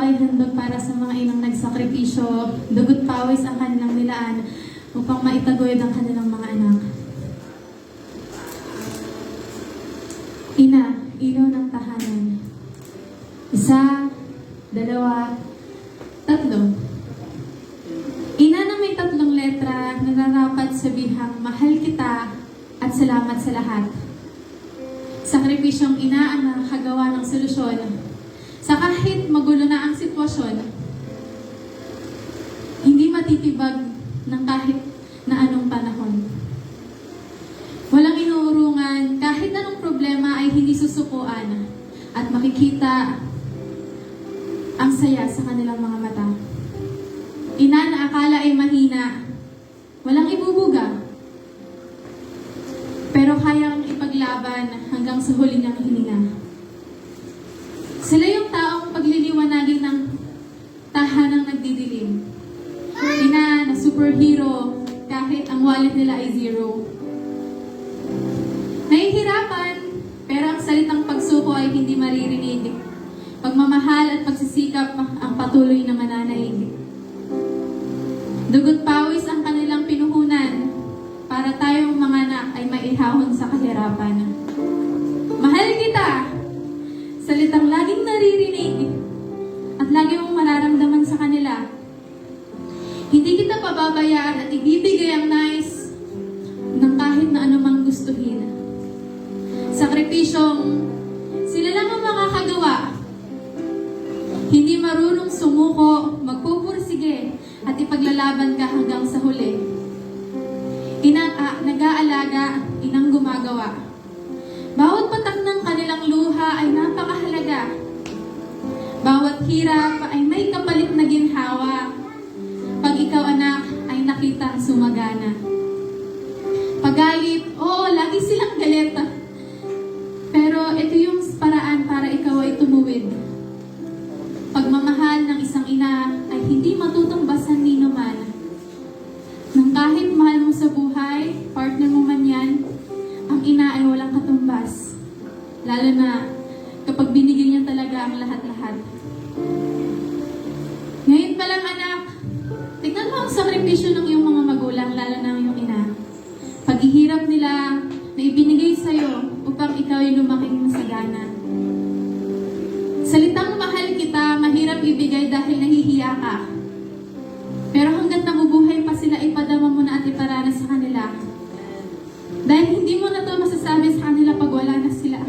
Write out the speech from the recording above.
ay handog para sa mga inang nagsakripisyo, dugot pawis ang kanilang nilaan upang maitaguyod ang kanilang mga anak. Ina, ilaw ng tahanan. 1, 2, 3. Ina na may 3 letra na nararapat sabihang mahal kita at salamat sa lahat. Sakripisyong ina ang nakakagawa ng solusyon. Sa kahit magulo na ang sitwasyon, hindi matitibag ng kahit na anong panahon. Walang inuurungan, kahit anong problema ay hindi susukuan at makikita ang saya sa kanilang mga mata. Ina na akala ay mahina, walang ibubuga, pero kayang ipaglaban hanggang sa huli niyang hininga. Sila yung taong pagliliwanagin ng tahanang nagdidilim. Ina na superhero kahit ang wallet nila ay 0. Nahihirapan, pero ang salitang pagsuko ay hindi maririnig. Pagmamahal at pagsisikap ang patuloy na mananaig. Dugot pawis ang kanilang pinuhunan para tayong mga anak ay maihahon sa kahirapan. Mahal kita! Salitang laging naririnig at lagi mong mararamdaman sa kanila. Hindi kita pababayaan at ibibigay ang nais ng kahit na anumang gustuhin. Sakripisyong sila lang ang makakagawa. Hindi marunong sumuko, magpupursige at ipaglalaban ka hanggang sa huli. Nag-aalaga, inang gumagawa. Bawat patak ng kanilang luha ay napakahalaga. Bawat hirap ay may kapalit na ginhawa. Pag ikaw anak ay nakita sumagana. Pagalit, lagi silang galit. Pero ito yung paraan para ikaw ay tumuwid. Pagmamahal ng isang ina ay hindi matutumbasan ni naman. Nang kahit mahal mo sa buhay, partner mo man yan, ang ina ay walang katumbas. Lalo na kapag binigyan niya talaga ang lahat-lahat. Ngayon pa lang anak, tignan mo ang sakripisyo ng iyong mga magulang, lalo na ang iyong ina. Paghihirap nila na ibinigay sa'yo upang ikaw ay lumaking masagana. Salitang mahal kita, mahirap ibigay dahil nahihiya ka. Pero hanggat nabubuhay pa sila, ipadama mo na at iparana sa kanila. Dahil hindi mo na ito masasabi sa kanila pag wala na sila.